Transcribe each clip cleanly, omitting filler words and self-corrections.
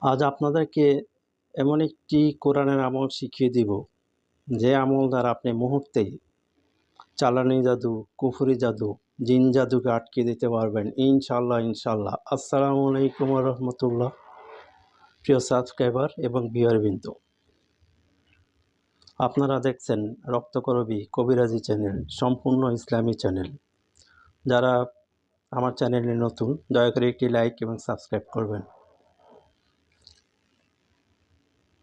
আজ আপনাদেরকে এমন একটি কোরআনের আমল শিখিয়ে দিব, যে আমল দ্বারা আপনি মুহূর্তেই চালানি জাদু, কুফরি জাদু, জিন জাদুকে আটকে দিতে পারবেন ইনশাল্লাহ ইনশাল্লাহ। আসসালামু আলাইকুম রহমতুল্লাহ। প্রিয় সাবস্ক্রাইবার এবং ভিউয়ারবৃন্দ, আপনারা দেখছেন রক্তকরবী কবিরাজি চ্যানেল, সম্পূর্ণ ইসলামী চ্যানেল। যারা আমার চ্যানেলে নতুন, দয়া করে একটি লাইক এবং সাবস্ক্রাইব করবেন,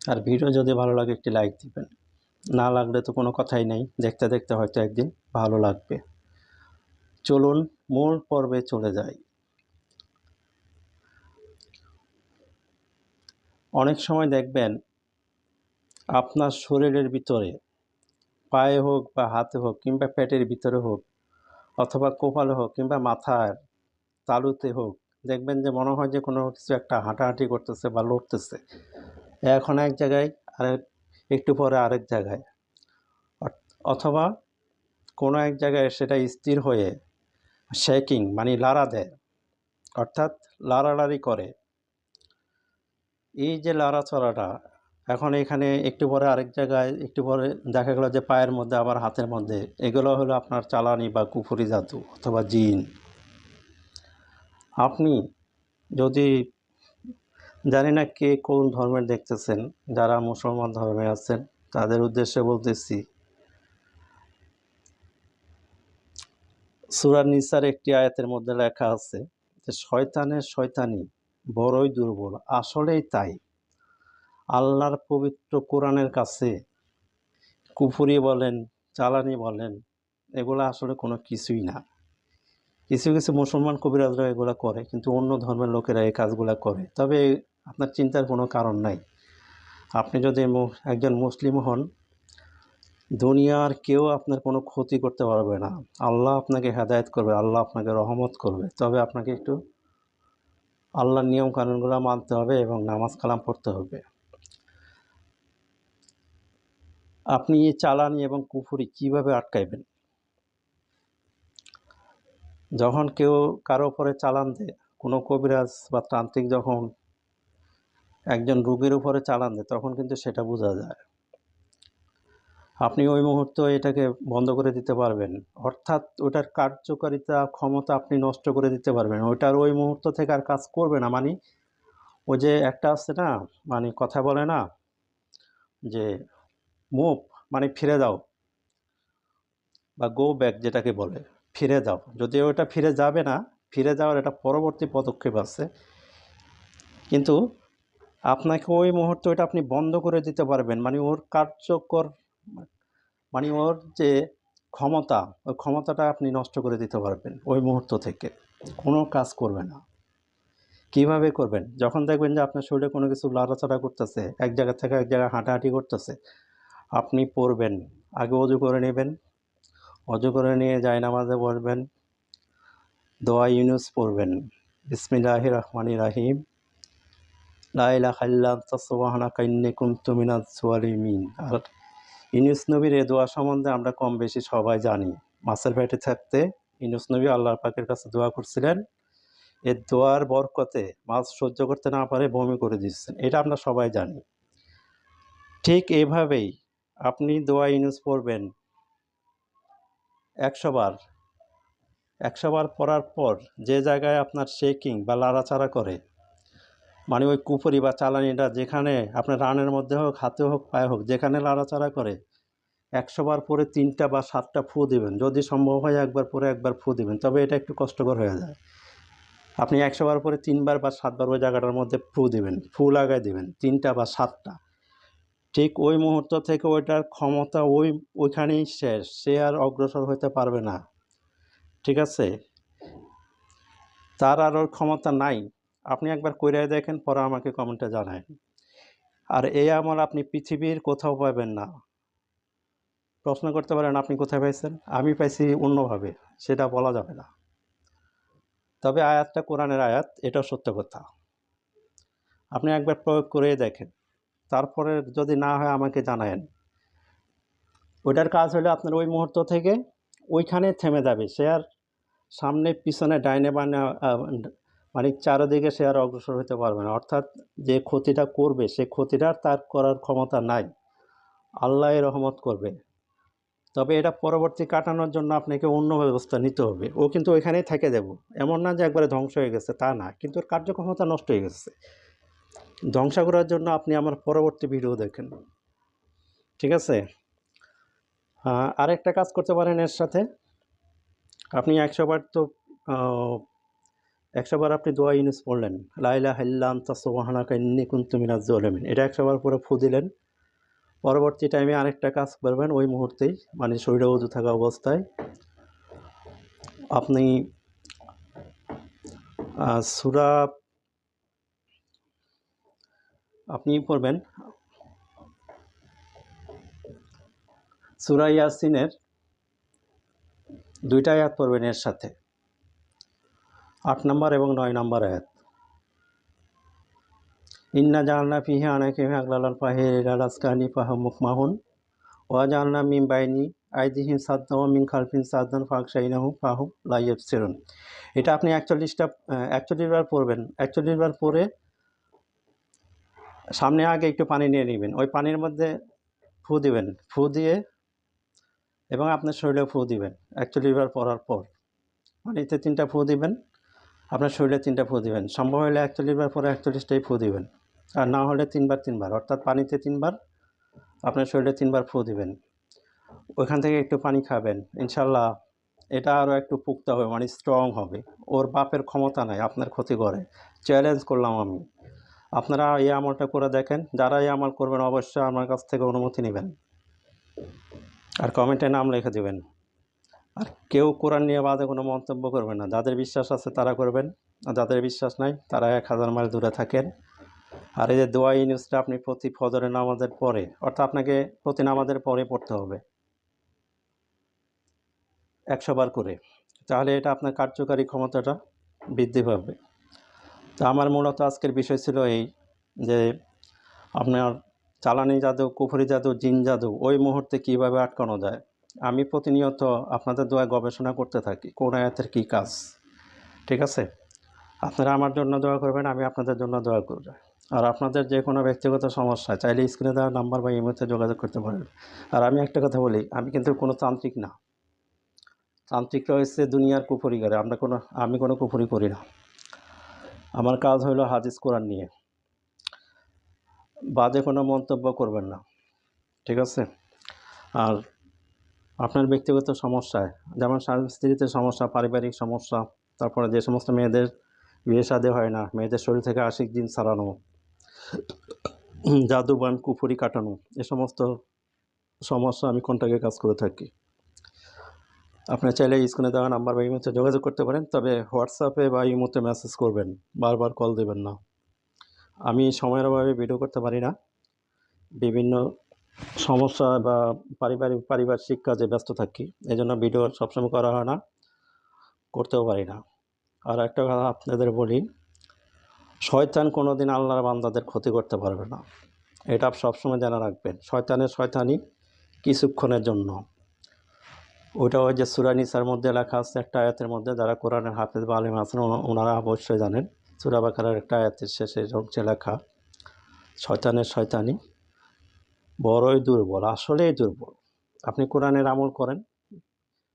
আর ভিডিও যদি ভালো লাগে একটি লাইক দিবেন। না লাগলে তো কোনো কথাই নেই, দেখতে দেখতে হয়তো একদিন ভালো লাগবে। চলুন মূল পর্বে চলে যাই। অনেক সময় দেখবেন আপনার শরীরের ভিতরে, পায়ে হোক বা হাতে হোক কিংবা পেটের ভিতরে হোক, অথবা কপালে হোক কিংবা মাথার তালুতে হোক, দেখবেন যে মনে হয় যে কোনো কিছু একটা হাঁটাহাঁটি করতেছে বা লড়তেছে, এখন এক জায়গায় আর একটু পরে আরেক জায়গায়, অথবা কোনো এক জায়গায় সেটা স্থির হয়ে শেকিং মানে লাড়া দেয়, অর্থাৎ লাড়ালাড়ি করে। এই যে লড়াচড়াটা, এখন এখানে একটু পরে আরেক জায়গায়, একটু পরে দেখা গেল যে পায়ের মধ্যে, আবার হাতের মধ্যে, এগুলো হলো আপনার চালানি বা কুফরি জাদু অথবা জিন। আপনি যদি, জানি না কে কোন ধর্মের দেখতেছেন, যারা মুসলমান ধর্মে আছেন তাদের উদ্দেশ্যে বলতেছি, সূরা নিসার একটি আয়াতের মধ্যে লেখা আছে যে শয়তানের শয়তানি বড়ই দুর্বল। আসলেই তাই। আল্লাহর পবিত্র কোরআনের কাছে কুফরি বলেন, চালানি বলেন, এগুলো আসলে কোনো কিছুই না। কিছু কিছু মুসলমান কবিরাজরা এগুলো করে, কিন্তু অন্য ধর্মের লোকেরা এই কাজগুলো করে। তবে আপনার চিন্তার কোনো কারণ নাই। আপনি যদি একজন মুসলিম হন, দুনিয়ার কেউ আপনার কোনো ক্ষতি করতে পারবে না। আল্লাহ আপনাকে হেদায়েত করবে, আল্লাহ আপনাকে রহমত করবে। তবে আপনাকে একটু আল্লাহর নিয়ম কানুনগুলো মানতে হবে এবং নামাজ কালাম পড়তে হবে। আপনি এই চালানি এবং কুফরি কিভাবে আটকাইবেন? যখন কেউ কারো উপরে চালান দেয়, কোনো কবিরাজ বা তান্ত্রিক যখন একজন রোগীর উপরে চালান দেয়, তখন কিন্তু সেটা বোঝা যায়। আপনি ওই মুহূর্তে এটাকে বন্ধ করে দিতে পারবেন, অর্থাৎ ওটার কার্যকারিতা ক্ষমতা আপনি নষ্ট করে দিতে পারবেন। ওইটার ওই মুহূর্ত থেকে আর কাজ করবে না। মানে ওই যে একটা আছে না, মানে কথা বলে না যে মুভ মানে ফিরে যাও, বা গো ব্যাক যেটাকে বলে, ফিরে যাও। যদি ওটা ফিরে যাবে না, ফিরে যাওয়ার এটা পরবর্তী পদক্ষেপ আছে, কিন্তু আপনাকে ওই মুহূর্তে ওটা আপনি বন্ধ করে দিতে পারবেন। মানে ওর কার্যকর, মানে ওর যে ক্ষমতা, ওই ক্ষমতাটা আপনি নষ্ট করে দিতে পারবেন ওই মুহূর্ত থেকে। কোনো কাজ করবে না। কিভাবে করবেন? যখন দেখবেন যে আপনার শরীরে কোনো কিছু লড়াচড়া করতেছে, এক জায়গা থেকে এক জায়গায় হাঁটাহাঁটি করতেছে, আপনি পড়বেন, আগে অজু করে নেবেন। অজু করে নিয়ে জায়নামাজে বসবেন, দোয়া ইউনুস পড়বেন, বিসমিল্লাহির রহমানির রহিম, লা ইলাহা ইল্লা আনতা সুবহানাকা ইন্নী কুনতু মিনাজ জালিমিন। আর ইউনুস নবীর এই দোয়া সম্বন্ধে আমরা কম বেশি সবাই জানি। মাছের পেটে থাকতে ইউনুস নবী আল্লাহ পাকের কাছে দোয়া করছিলেন, এই দোয়ার বরকতে মাছ সহ্য করতে না পারে বমি করে দিচ্ছেন, এটা আমরা সবাই জানি। ঠিক এইভাবেই আপনি দোয়া ইউনুস পড়বেন ১০০ বার। ১০০ বার পড়ার পর যে জায়গায় আপনার শেকিং বা লাড়াচাড়া করে, মানে ওই কুফরি বা চালানিটা যেখানে আপনার রানের মধ্যে হোক, হাতে হোক, পায়ে হোক, যেখানে লাড়াচাড়া করে, ১০০ বার পরে ৩টা বা ৭টা ফু দিবেন। যদি সম্ভব হয় একবার পরে একবার ফু দিবেন, তবে এটা একটু কষ্টকর হয়ে যায়। আপনি ১০০ বার পরে ৩ বার বা ৭ বার ওই জায়গাটার মধ্যে ফু দিবেন, ফু লাগাই দিবেন ৩টা বা ৭টা। ঠিক ওই মুহূর্ত থেকে ওইটার ক্ষমতা ওইখানেই শেষ, সে আর অগ্রসর হতে পারবে না। ঠিক আছে? তার আর ওর ক্ষমতা নাই। আপনি একবার কইরা দেখেন, পরে আমাকে কমেন্টে জানায়েন। আর এই আমল আপনি পৃথিবীর কোথাও পাবেন না। প্রশ্ন করতে পারেন আপনি কোথায় পাইছেন? আমি পাইছি অন্যভাবে, সেটা বলা যাবে না। তবে আয়াতটা কোরআনের আয়াত, এটাও সত্য কথা। আপনি একবার প্রয়োগ করে দেখেন, তারপরে যদি না হয় আমাকে জানায়েন। ওইটার কাজ হলো আপনার ওই মুহূর্ত থেকে ওইখানে থেমে যাবে, সে আর সামনে পিছনে ডাইনে বামে মানে চারিদিকে সে আর অগ্রসর হতে পারবে না, অর্থাৎ যে ক্ষতিটা করবে সে ক্ষতিটা তার করার ক্ষমতা নাই, আল্লাহই রহমত করবে। তবে এটা পরবর্তী কাটানোর জন্য আপনাকে অন্য ব্যবস্থা নিতে হবে। ও কিন্তু ওইখানেই থেকে যাব, এমন না যে একবারে ধ্বংস হয়ে গেছে, তা না, কিন্তু ওর কার্যক্ষমতা নষ্ট হয়ে গেছে। ধ্বংস করার জন্য আপনি আমার পরবর্তী ভিডিও দেখেন, ঠিক আছে? আরেকটা কাজ করতে পারেন এর সাথে, আপনি 100 বার তো 100 বার আপনি দোয়া ইউনুস পড়লেন, লা ইলাহা ইল্লা আনতা সুবহানাকা ইন্নী কুনতু মিনাজ জালিমিন, এটা 100 বার পরে ফু দিলেন। পরবর্তী টাইমে আরেকটা কাজ করবেন, ওই মুহূর্তেই মানে শরীরে ওযু থাকা অবস্থায় আপনি সূরা পড়বেন, সূরা ইয়াসিনের 2টা আয়াত পড়বেন এর সাথে, 8 নম্বর এবং 9 নম্বর আয়াত। ইন্না জাআলনা ফিহি আনাকিহি আগলালান ফাহিলাল আসকানি ফাহুম মুকমাহুন ওয়া জাআলনা মিন বাইনি আইদিহিম সাদ্দান ওয়া মিন খালফিহিম সাদ্দান ফাগশাইনাহুম ফাহুম লা ইউবসিরুন। এটা আপনি 41 বার পড়বেন। 41 বার পড়ে সামনে আগে একটু পানি নিয়ে নেবেন, ওই পানির মধ্যে ফু দিবেন, ফু দিয়ে এবং আপনার শরীরে ফু দিবেন। 41 বার পড়ার পর পানিতে 3টা ফু দিবেন, আপনার শরীরে 3টা ফু দিবেন। সম্ভব হলে 41 বার পরে 41টাই ফু দিবেন, আর না হলে 3 বার 3 বার, অর্থাৎ পানিতে 3 বার, আপনার শরীরে 3 বার ফু দিবেন। ওইখান থেকে একটু পানি খাবেন, ইনশাল্লাহ এটা আরও একটু পুক্তা হবে, মানে স্ট্রং হবে। ওর বাপের ক্ষমতা নাই আপনার ক্ষতি করে, চ্যালেঞ্জ করলাম আমি। আপনারা এই আমলটা করে দেখেন, যারা এই আমল করবেন অবশ্যই আমার কাছ থেকে অনুমতি নেবেন আর কমেন্টে নাম লিখে দেবেন। আর কেউ কোরআন নিয়ে বাদে কোনো মন্তব্য করবেন না, যাদের বিশ্বাস আছে তারা করবেন, আর যাদের বিশ্বাস নাই তারা 1000 মাইল দূরে থাকেন। আর এই যে দোয়া ইউনুসটা আপনি প্রতি ফজরের নামাজের পরে, অর্থাৎ আপনাকে প্রতি নামাজের পরে পড়তে হবে 100 বার করে, তাহলে এটা আপনার কার্যকারী ক্ষমতাটা বৃদ্ধি পাবে। তো আমার মূলত আজকের বিষয় ছিল এই যে আপনার চালানি জাদু, কুফরি জাদু, জিন জাদু ওই মুহূর্তে কীভাবে আটকানো যায়। আমি প্রতিনিয়ত আপনাদের দোয়া গবেষণা করতে থাকি কোন আয়াতের কী কাজ, ঠিক আছে? আপনারা আমার জন্য দোয়া করবেন, আমি আপনাদের জন্য দোয়া করব। আর আপনাদের যে কোনো ব্যক্তিগত সমস্যা চাইলে স্ক্রিনে দেওয়া নাম্বার বা ইমেতে যোগাযোগ করতে পারেন। আর আমি একটা কথা বলি, আমি কিন্তু কোনো তান্ত্রিক না। তান্ত্রিকরা হচ্ছে দুনিয়ার কুফরিগারে, আমি কোনো কুফরি করি না। আমার কাজ হলো হাদিস কোরআন নিয়ে, বাজে কোনো মন্তব্য করবেন না, ঠিক আছে? আর আপনার ব্যক্তিগত সমস্যায়, যেমন স্বামী স্ত্রীতে সমস্যা, পারিবারিক সমস্যা, তারপরে যে সমস্ত মেয়েদের বিয়ে শাদী হয় না, মেয়েদের শরীর থেকে আশিক জিন ছাড়ানো, জাদুবান কুফরি কাটানো, এ সমস্ত সমস্যা আমি কন্টাক্টে কাজ করে থাকি। আপনারা চাইলে স্ক্রিনে দেওয়া নাম্বার বা ইমোতে যোগাযোগ করতে পারেন, তবে হোয়াটসঅ্যাপে বা ইমোতে মেসেজ করবেন, বারবার কল দেবেন না। আমি সময়ের অভাবে ভিডিও করতে পারি না, বিভিন্ন সমস্যা বা পারিপার্শ্বিক কাজে ব্যস্ত থাকি, এই জন্য ভিডিও সবসময় করা হয় না, করতেও পারি না। আর একটা কথা আপনাদের বলি, শয়তান কোনোদিন আল্লাহর বান্দাদের ক্ষতি করতে পারবে না, এটা সবসময় জানা রাখবেন। শয়তানি কিছুক্ষণের জন্য। ওটা ওই যে সূরা নিসার মধ্যে লেখা আছে একটা আয়াতের মধ্যে, যারা কোরআনের হাফেজ বা আলিম আছেন ওনারা অবশ্যই জানেন, সূরা বাকারার একটা আয়াতের শেষে যে লেখা, শয়তানি বড়ই দুর্বল, আসলেই দুর্বল। আপনি কোরআনের আমল করেন,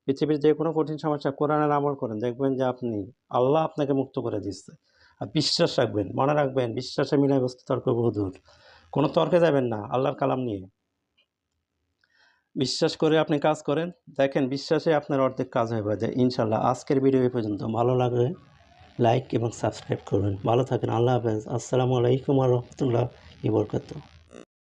পৃথিবীর যে কোনো কঠিন সমস্যা কোরআনের আমল করেন, দেখবেন যে আল্লাহ আপনাকে মুক্ত করে দিচ্ছে। আর বিশ্বাস রাখবেন, মনে রাখবেন, বিশ্বাসে মিলাই বস্তু তর্ক বহুদূর। কোনো তর্কে যাবেন না আল্লাহর কালাম নিয়ে, বিশ্বাস করে আপনি কাজ করেন, দেখেন বিশ্বাসে আপনার অর্ধেক কাজ হয়ে যায় ইনশাল্লাহ। আজকের ভিডিও এই পর্যন্ত, ভালো লাগলে লাইক এবং সাবস্ক্রাইব করবেন। ভালো থাকেন, আল্লাহ হাফেজ, আসসালামু আলাইকুম ওয়া রাহমাতুল্লাহি ওয়া বারাকাতুহু।